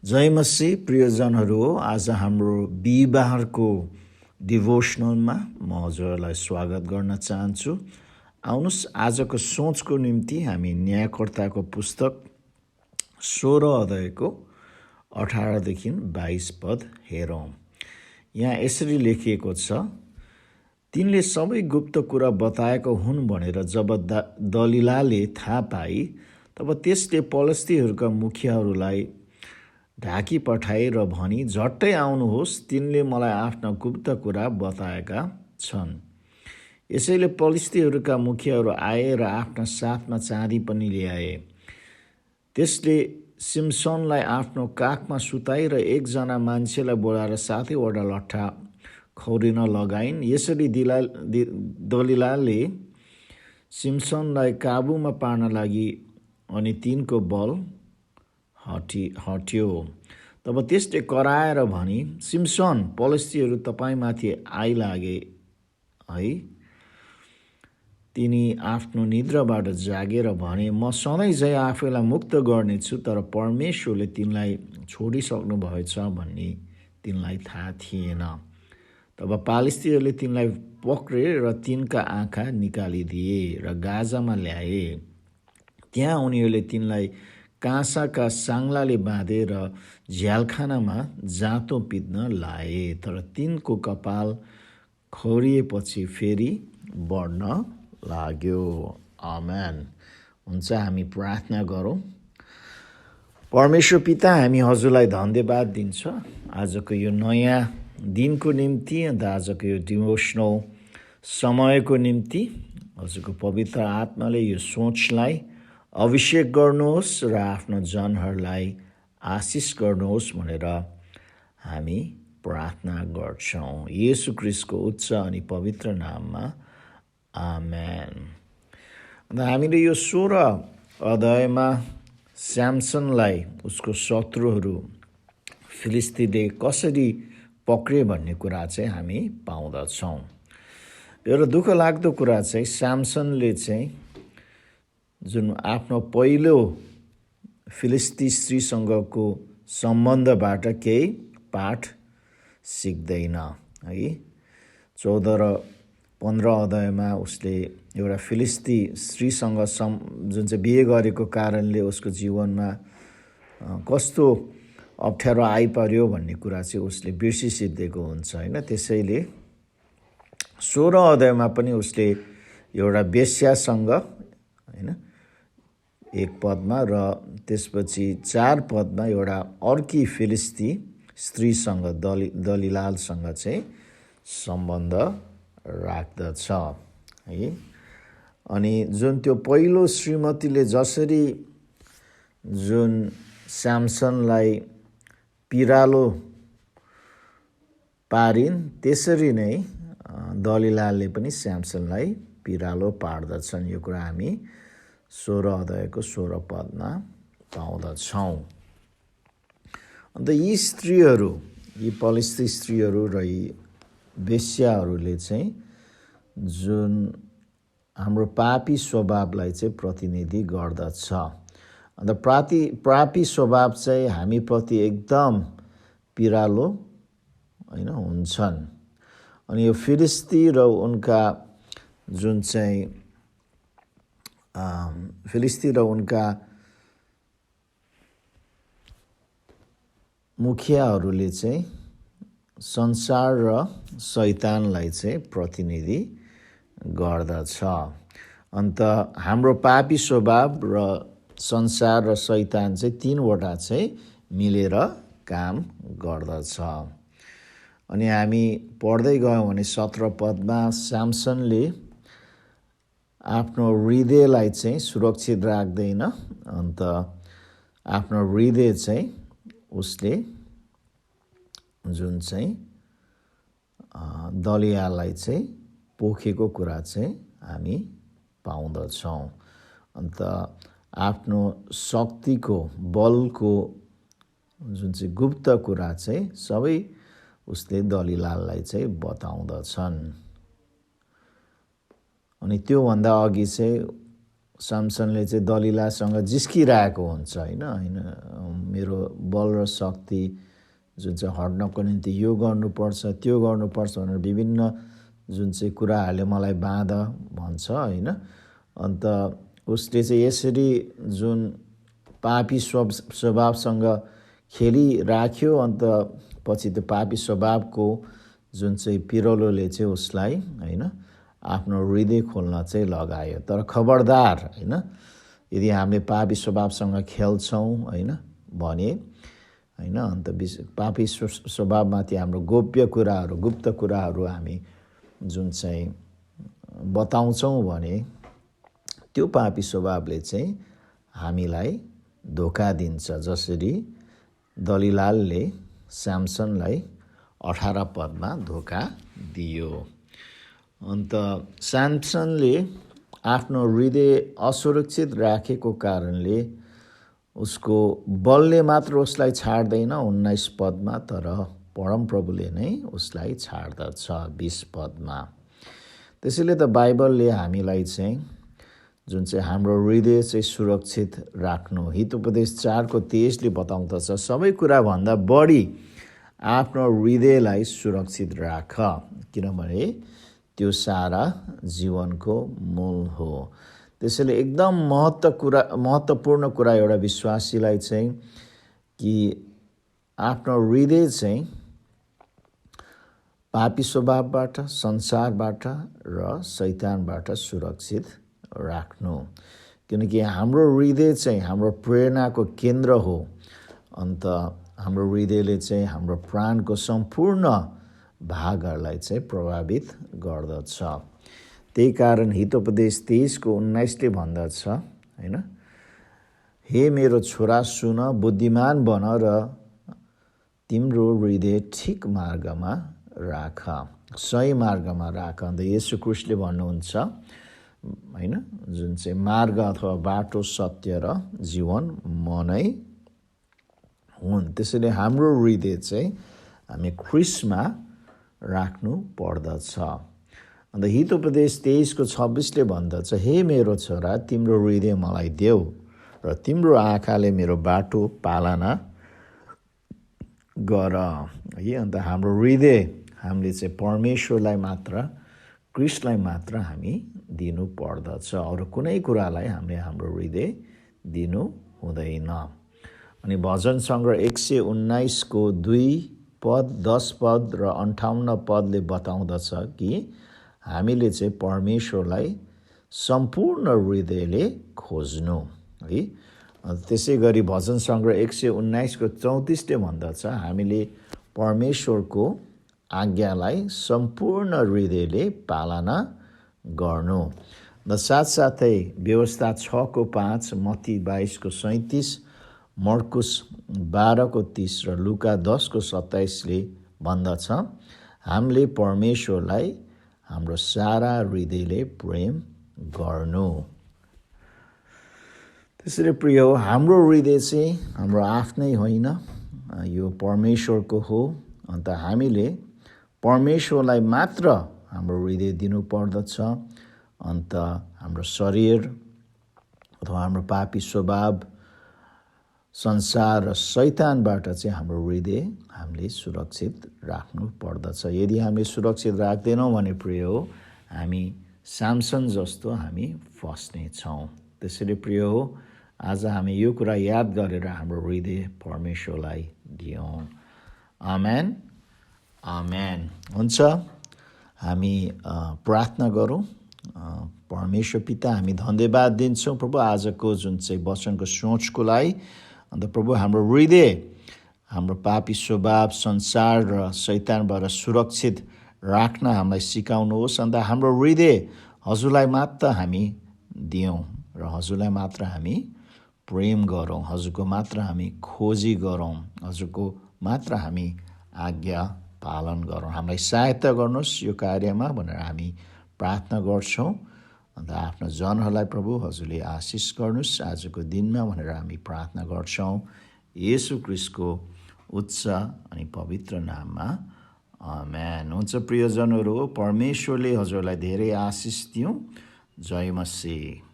जय मसीह प्रियजनहरू, आज हाम्रो बिहिबारको डिभोसनलमा म हजुरलाई स्वागत गर्न चाहन्छु। आउनुस् आजको सोचको निम्ति हामी न्यायकर्ताको पुस्तक 16 अध्यायको 18 देखि 22 पद हेरौँ। यहाँ यसरी लेखिएको छ, तिनले सबै गुप्त कुरा बताएको हुन् भनेर जब दलिलाले थाहा पाई, तब त्यसले पलस्तीहरूका मुखियाहरूलाई ढाकी पठाए र भनी, झट्टै आउनुहोस्, तिनले मलाई आफ्ना गुप्त कुरा बताएका छन्। यसैले पलिस्तीहरूका मुखियाहरू आए र आफ्ना साथमा चाँदी पनि ल्याए। त्यसले सिम्सनलाई आफ्नो काखमा सुताई र एकजना मान्छेलाई बोलाएर 7वटा लट्ठा खौरिन लगाइन्। यसरी दलिलाले सिम्सनलाई काबुमा पार्न लागि अनि तिनको बल हट्यो। तब त्यसले कराएर भनी, सिम्सन, पलस्तीहरू तपाईमाथि आइलागे है। तिनी आफ्नो निद्राबाट जागेर भने, म सधैँ झै आफैलाई मुक्त गर्नेछु, तर परमेश्वरले तिनलाई छोडिसक्नु भएछ भन्ने तिनलाई थाहा थिएन। तब पालिस्तीहरूले तिनलाई पक्रे र तिनका आँखा निकालिदिए र गाजामा ल्याए। त्यहाँ उनीहरूले तिनलाई काँसाका साङ्लाले बाँधेर झ्यालखानामा जाँतो पित्न लाए। तर तिनको कपाल खौरिएपछि फेरि बढ्न लाग्यो। आमेन। हुन्छ, हामी प्रार्थना गरौँ। परमेश्वर पिता, हामी हजुरलाई धन्यवाद दिन्छ आजको यो नयाँ दिनको निम्ति, अन्त आजको यो डिभोसनल समयको निम्ति। हजुरको पवित्र आत्माले यो सोचलाई अभिषेक गर्नुहोस् र आफ्नो जनहरूलाई आशिष गर्नुहोस् भनेर हामी प्रार्थना गर्छौँ। येशू ख्रीष्टको उच्च अनि पवित्र नाममा आमेन। हामीले यो 16 अध्यायमा स्याम्सनलाई उसको शत्रुहरू फिलिस्तीले कसरी पक्रे भन्ने कुरा चाहिँ हामी पाउँदछौँ। एउटा दुःख लाग्दो कुरा चाहिँ स्याम्सनले चाहिँ जुन आफ्नो पहिलो फिलिस्ती स्त्रीसँगको सम्बन्धबाट केही पाठ सिक्दैन है। 14 र 15 अध्यायमा उसले एउटा फिलिस्ती स्त्रीसँग जुन चाहिँ बिहे गरेको कारणले उसको जीवनमा कस्तो अप्ठ्यारो आइपर्यो भन्ने कुरा चाहिँ उसले बिर्सिसिद्धेको हुन्छ होइन। त्यसैले 16 अध्यायमा पनि उसले एउटा वेश्यासँग होइन 1 पदमा र त्यसपछि 4 पदमा एउटा अर्की फिलिस्ती स्त्रीसँग दलिलालसँग चाहिँ सम्बन्ध राख्दछ है। अनि जुन त्यो पहिलो श्रीमतीले जसरी जुन स्याम्सनलाई पिरालो पारिन्, त्यसरी नै दलिलालले पनि स्याम्सनलाई पिरालो पार्दछन्। यो कुरा हामी 16 अध्यायको 16 पदमा पाउँदछौँ। अन्त यी स्त्रीहरू, यी पलिस्ती स्त्रीहरू र यी वेश्याहरूले चाहिँ जुन हाम्रो पापी स्वभावलाई चाहिँ प्रतिनिधि गर्दछ। अन्त पापी स्वभाव चाहिँ हामीप्रति एकदम पिरालो होइन हुन्छन्। अनि यो फिलिस्ती र उनका जुन चाहिँ फिलिस्ती र उनका मुखियाहरूले चाहिँ संसार र शैतानलाई चाहिँ प्रतिनिधि गर्दछ। अन्त हाम्रो पापी स्वभाव र संसार र शैतान चाहिँ 3वटा चाहिँ मिलेर काम गर्दछ। अनि हामी पढ्दै गयौँ भने 17 पदमा स्याम्सनले आफ्नो हृदयलाई चाहिँ सुरक्षित राख्दैन। अन्त आफ्नो हृदय चाहिँ उसले जुन चाहिँ दलिलालाई चाहिँ पोखेको कुरा चाहिँ हामी पाउँदछौँ। अन्त आफ्नो शक्तिको बलको जुन चाहिँ गुप्त कुरा चाहिँ सबै उसले दलिलाललाई चाहिँ बताउँदछन्। अनि त्योभन्दा अघि चाहिँ स्याम्सनले चाहिँ दलिलासँग जिस्किरहेको हुन्छ होइन। मेरो बल र शक्ति जुन चाहिँ हट्नको निम्ति यो गर्नुपर्छ त्यो गर्नुपर्छ भनेर विभिन्न जुन चाहिँ कुराहरूले मलाई बाँध भन्छ होइन। अन्त उसले चाहिँ यसरी जुन पापी स्वभावसँग खेलिराख्यो। अन्त पछि त्यो पापी स्वभावको जुन चाहिँ पिरलोले चाहिँ उसलाई होइन आफ्नो हृदय खोल्न चाहिँ लगायो। तर खबरदार होइन, यदि हामीले पापी स्वभावसँग खेल्छौँ होइन भने होइन, अन्त पापी स्वभावमाथि हाम्रो गोप्य कुराहरू गुप्त कुराहरू हामी जुन चाहिँ बताउँछौँ भने त्यो पापी स्वभावले चाहिँ हामीलाई धोका दिन्छ। जसरी दलिलालले स्याम्सनलाई 18 पदमा धोका दियो। अन्त स्याम्सनले आफ्नो हृदय असुरक्षित राखेको कारणले उसको बलले मात्र उसलाई छाड्दैन 19 पदमा, तर परमप्रभुले नै उसलाई छाड्दछ 20 पदमा। त्यसैले त बाइबलले हामीलाई चाहिँ जुन चाहिँ हाम्रो हृदय चाहिँ सुरक्षित राख्नु, हितोपदेश 4:23ले बताउँदछ सबै कुराभन्दा बढी आफ्नो हृदयलाई सुरक्षित राख, किनभने त्यो सारा जीवनको मूल हो। त्यसैले एकदम महत्त्वपूर्ण कुरा एउटा विश्वासीलाई चाहिँ कि आफ्नो हृदय चाहिँ पापी स्वभावबाट, संसारबाट र शैतानबाट सुरक्षित राख्नु, किनकि हाम्रो हृदय चाहिँ हाम्रो प्रेरणाको केन्द्र हो। अन्त हाम्रो हृदयले चाहिँ हाम्रो प्राणको सम्पूर्ण भागहरूलाई चाहिँ प्रभावित गर्दछ। त्यही कारण हितोपदेश 23:19ले भन्दछ होइन, हे मेरो छोरा सुन, बुद्धिमान बन र तिम्रो हृदय ठिक मार्गमा राख, सही मार्गमा राख। अन्त येशू ख्रीष्टले भन्नुहुन्छ होइन, जुन चाहिँ मार्ग अथवा बाटो, सत्य र जीवन म नै हुन्। त्यसैले हाम्रो हृदय चाहिँ हामी ख्रीष्टमा राख्नु पर्दछ। अन्त हितोपदेश 23:26ले भन्दछ, हे मेरो छोरा तिम्रो हृदय मलाई देऊ र तिम्रो आँखाले मेरो बाटो पालना गर है। अन्त हाम्रो हृदय हामीले चाहिँ परमेश्वरलाई मात्र, ख्रीष्टलाई मात्र हामी दिनु पर्दछ, अरू कुनै कुरालाई हामीले हाम्रो हृदय दिनु हुँदैन। अनि भजन सङ्ग्रह 119:2 पद, 10 पद र 58 पदले बताउँदछ कि हामीले चाहिँ परमेश्वरलाई सम्पूर्ण हृदयले खोज्नु है। त्यसै गरी भजन सङ्ग्रह 119:34ले भन्दछ हामीले परमेश्वरको आज्ञालाई सम्पूर्ण हृदयले पालना गर्नु। र साथसाथै व्यवस्था 6:5, मत्ती 22:37, मर्कुस 12:30 र लुका 10:27ले भन्दछ हामीले परमेश्वरलाई हाम्रो सारा हृदयले प्रेम गर्नु। त्यसैले प्रिय हो, हाम्रो हृदय चाहिँ हाम्रो आफ्नै होइन, यो परमेश्वरको हो। अन्त हामीले परमेश्वरलाई मात्र हाम्रो हृदय दिनु पर्दछ। अन्त हाम्रो शरीर अथवा हाम्रो पापी स्वभाव, संसार र शैतानबाट चाहिँ हाम्रो हृदय हामीले सुरक्षित राख्नु पर्दछ। यदि हामी सुरक्षित राख्दैनौँ भने प्रिय हो, हामी सामसन जस्तो हामी फस्ने छौँ। त्यसैले प्रिय हो, आज हामी यो कुरा याद गरेर हाम्रो हृदय परमेश्वरलाई दियौँ। आमेन, आमेन। हुन्छ, हामी प्रार्थना गरौँ। परमेश्वर पिता, हामी धन्यवाद दिन्छौँ प्रभु आजको जुन चाहिँ वचनको सोचको लागि। अन्त प्रभु हाम्रो हृदय हाम्रो पापी स्वभाव, संसार र शैतानबाट सुरक्षित राख्न हामीलाई सिकाउनुहोस्। अन्त हाम्रो हृदय हजुरलाई मात्र हामी दियौँ र हजुरलाई मात्र हामी प्रेम गरौँ, हजुरको मात्र हामी खोजी गरौँ, हजुरको मात्र हामी आज्ञा पालन गरौँ। हामीलाई सहायता गर्नुहोस् यो कार्यमा भनेर हामी प्रार्थना गर्छौँ। अन्त आफ्नो जनहरूलाई प्रभु हजुरले आशिष गर्नुहोस् आजको दिनमा भनेर हामी प्रार्थना गर्छौँ येशू ख्रीष्टको उच्च अनि पवित्र नाममा, आमेन। हुन्छ प्रियजनहरू, परमेश्वरले हजुरलाई धेरै आशिष दिउँ। जय मसीह।